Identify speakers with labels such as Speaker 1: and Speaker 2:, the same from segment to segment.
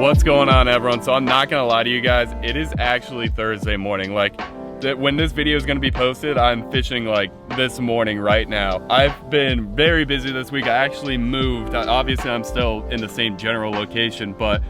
Speaker 1: What's going on, everyone? So I'm not gonna lie to you guys, it is actually Thursday morning. Like, when this video is gonna be posted, I'm fishing like this morning right now. I've been very busy this week. I actually moved. Obviously I'm still in the same general location, but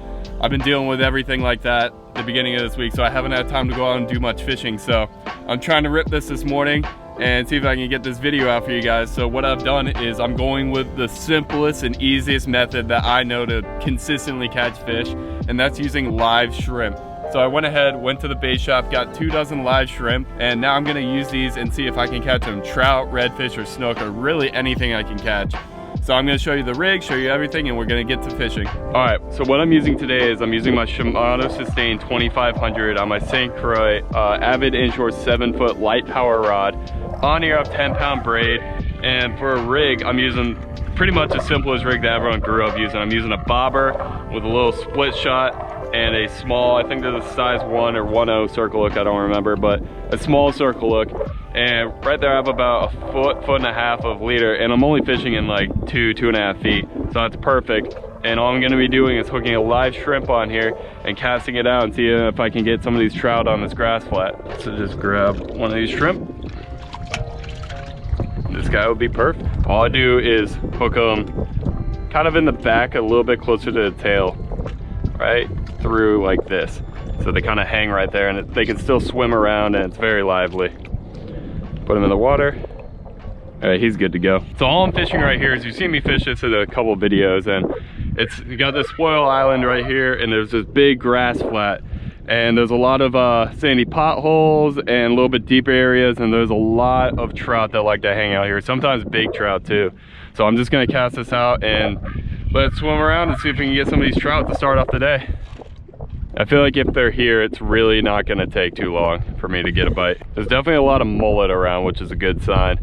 Speaker 1: I've been dealing with everything like that at the beginning of this week, so I haven't had time to go out and do much fishing. So I'm trying to rip this morning and see if I can get this video out for you guys. So what I've done is I'm going with the simplest and easiest method that I know to consistently catch fish, and that's using live shrimp. So I went ahead, went to the bait shop, got 2 dozen live shrimp, and now I'm gonna use these and see if I can catch them trout, redfish, or snook, or really anything I can catch. So I'm gonna show you the rig, show you everything, and we're gonna get to fishing. All right, so what I'm using today is I'm using my Shimano Sustain 2500 on my St. Croix Avid inshore 7-foot light power rod. On here I have 10-pound braid, and for a rig, I'm using pretty much the simplest rig that everyone grew up using. I'm using a bobber with a little split shot and a small, I think there's a size 1 or 1.0 circle hook, I don't remember, but a small circle hook. And right there I have about a foot and a half of leader, and I'm only fishing in like 2.5 feet, so that's perfect. And all I'm gonna be doing is hooking a live shrimp on here and casting it out and see if I can get some of these trout on this grass flat. So just grab one of these shrimp. This guy would be perfect. All I do is hook them kind of in the back, a little bit closer to the tail, right through like this. So they kind of hang right there, and they can still swim around, and it's very lively. Put him in the water. All right, he's good to go. So all I'm fishing right here is, you've seen me fish this in a couple videos, and you got this spoil island right here, and there's this big grass flat, and there's a lot of sandy potholes and a little bit deeper areas, and there's a lot of trout that like to hang out here, sometimes big trout too. So I'm just gonna cast this out and let it swim around and see if we can get some of these trout to start off the day. I feel like if they're here, it's really not gonna take too long for me to get a bite. There's definitely a lot of mullet around, which is a good sign.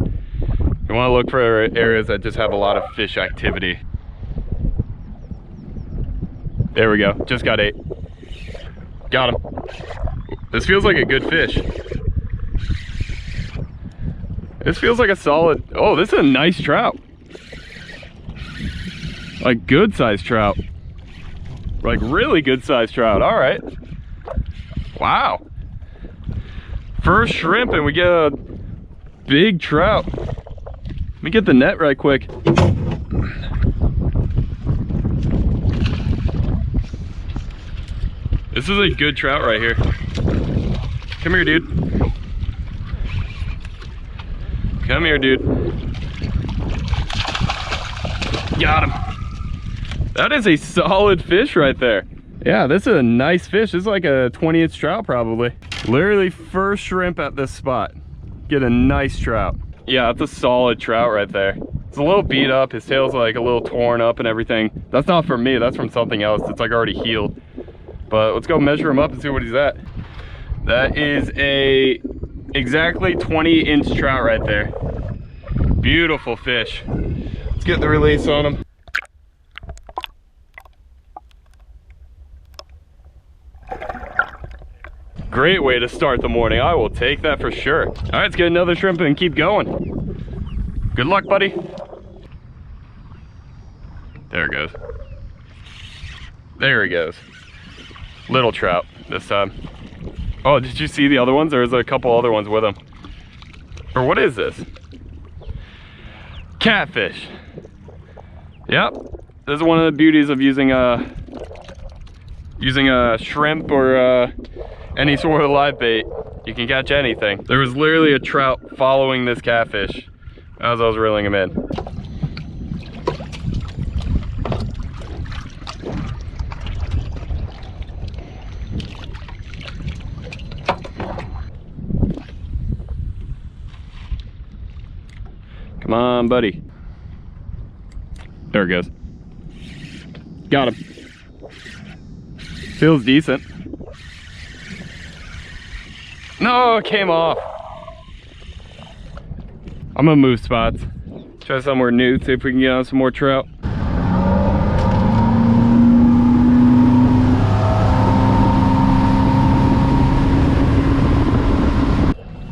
Speaker 1: You wanna look for areas that just have a lot of fish activity. There we go, just got 8. Got him. This feels like a good fish. This feels like a solid, oh, this is a nice trout. Like good sized trout. Like really good sized trout, all right. Wow. First shrimp and we get a big trout. Let me get the net right quick. This is a good trout right here. Come here, dude. Come here, dude. Got him. That is a solid fish right there. Yeah, this is a nice fish. This is like a 20-inch trout probably. Literally first shrimp at this spot. Get a nice trout. Yeah, that's a solid trout right there. It's a little beat up. His tail's like a little torn up and everything. That's not from me, that's from something else. It's like already healed. But let's go measure him up and see what he's at. That is a exactly 20-inch trout right there. Beautiful fish. Let's get the release on him. Great way to start the morning. I will take that for sure. All right, let's get another shrimp and keep going. Good luck, buddy. There it goes. There he goes. Little trout this time. Oh, did you see the other ones? There's a couple other ones with them. Or what is this? Catfish. Yep. This is one of the beauties of using a shrimp or any sort of live bait. You can catch anything. There was literally a trout following this catfish as I was reeling him in. Come on, buddy. There it goes. Got him. Feels decent. No, it came off. I'm gonna move spots. Try somewhere new, see if we can get on some more trout.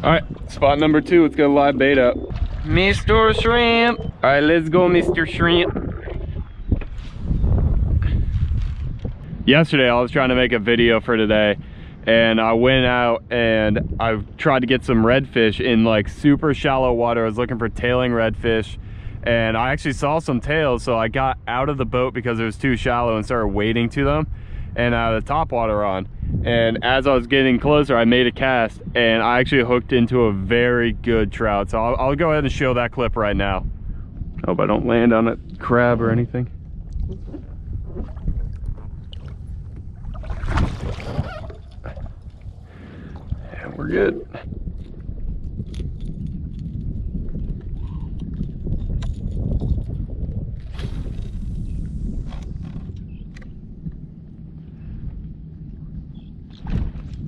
Speaker 1: All right, spot number 2, let's get a live bait up. Mr. Shrimp. All right, let's go, Mr. Shrimp. Yesterday I was trying to make a video for today, and I went out and I tried to get some redfish in like super shallow water. I was looking for tailing redfish, and I actually saw some tails, so I got out of the boat because it was too shallow and started wading to them, and I had the top water on. And as I was getting closer, I made a cast and I actually hooked into a very good trout. So I'll go ahead and show that clip right now. Hope I don't land on a crab or anything. Yeah, we're good.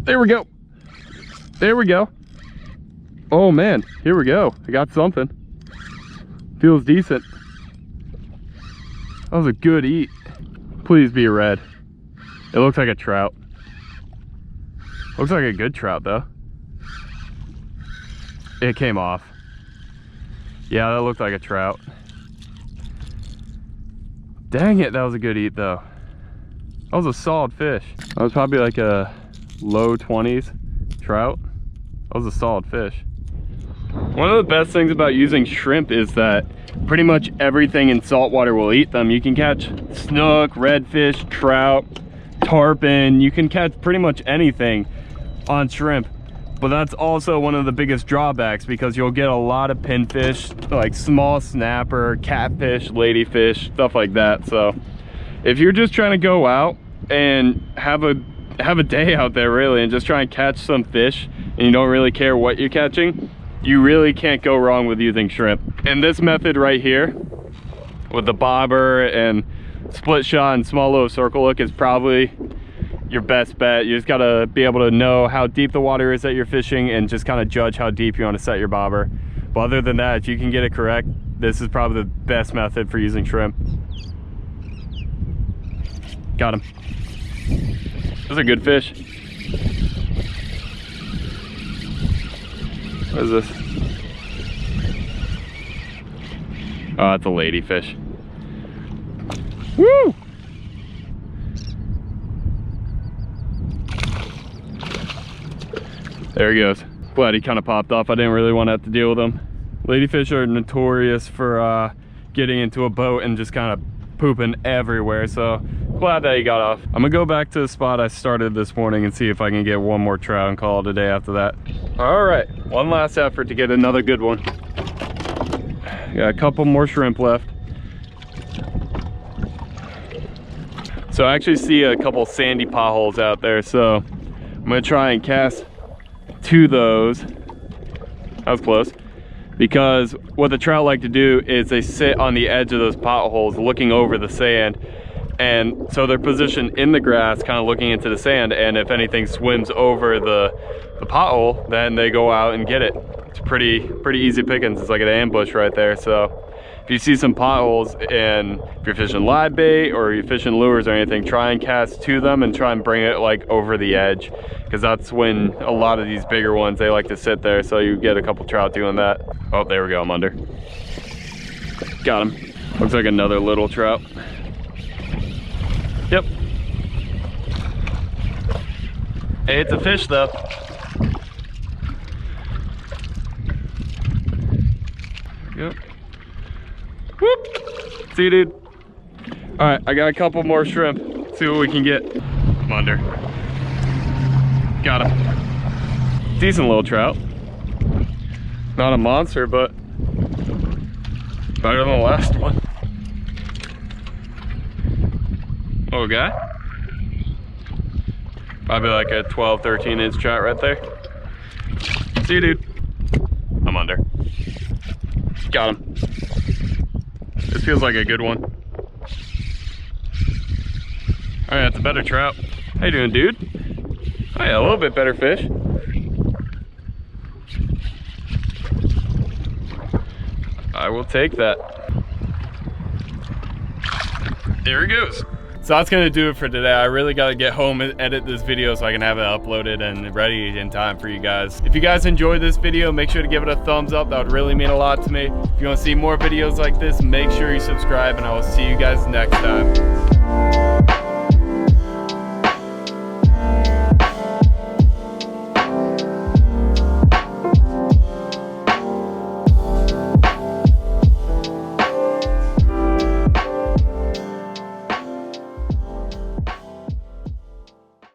Speaker 1: There we go. There we go. Oh man, here we go. I got something. Feels decent. That was a good eat. Please be a red. It looks like a trout. Looks like a good trout though. It came off. Yeah, that looked like a trout. Dang it, that was a good eat though. That was a solid fish. That was probably like a low 20s trout. That was a solid fish. One of the best things about using shrimp is that pretty much everything in saltwater will eat them. You can catch snook, redfish, trout, tarpon. You can catch pretty much anything on shrimp. But that's also one of the biggest drawbacks, because you'll get a lot of pinfish, like small snapper, catfish, ladyfish, stuff like that. So if you're just trying to go out and have a day out there really and just try and catch some fish, and you don't really care what you're catching, you really can't go wrong with using shrimp. And this method right here with the bobber and split shot and small little circle hook is probably your best bet. You just gotta be able to know how deep the water is that you're fishing and just kind of judge how deep you want to set your bobber. But other than that, if you can get it correct, this is probably the best method for using shrimp. Got him. That's a good fish. What is this? Oh, it's a ladyfish. Woo! There he goes. Glad he kind of popped off. I didn't really want to have to deal with him. Ladyfish are notorious for getting into a boat and just kind of pooping everywhere, so glad that he got off. I'm gonna go back to the spot I started this morning and see if I can get one more trout and call it a day after that. All right, one last effort to get another good one. Got a couple more shrimp left. So I actually see a couple sandy potholes out there, so I'm gonna try and cast to those. That was close. Because what the trout like to do is they sit on the edge of those potholes looking over the sand, and so they're positioned in the grass kind of looking into the sand, and if anything swims over the pothole, then they go out and get it. It's pretty easy pickings. It's like an ambush right there. So if you see some potholes, and if you're fishing live bait or you're fishing lures or anything, try and cast to them and try and bring it like over the edge, because that's when a lot of these bigger ones, they like to sit there, so you get a couple trout doing that. Oh, there we go, I'm under. Got him. Looks like another little trout. Yep. Hey, it's a fish though. Yep. Whoop! See you, dude. All right, I got a couple more shrimp. See what we can get. I'm under. Got him. Decent little trout. Not a monster, but better than the last one. Little guy. Probably like a 12, 13 inch trout right there. See you, dude. I'm under. Got him. This feels like a good one. All right, that's a better trout. How you doing, dude? Oh yeah, a little bit better fish. I will take that. There he goes. So that's gonna do it for today. I really gotta get home and edit this video so I can have it uploaded and ready in time for you guys. If you guys enjoyed this video, make sure to give it a thumbs up. That would really mean a lot to me. If you wanna see more videos like this, make sure you subscribe, and I will see you guys next time.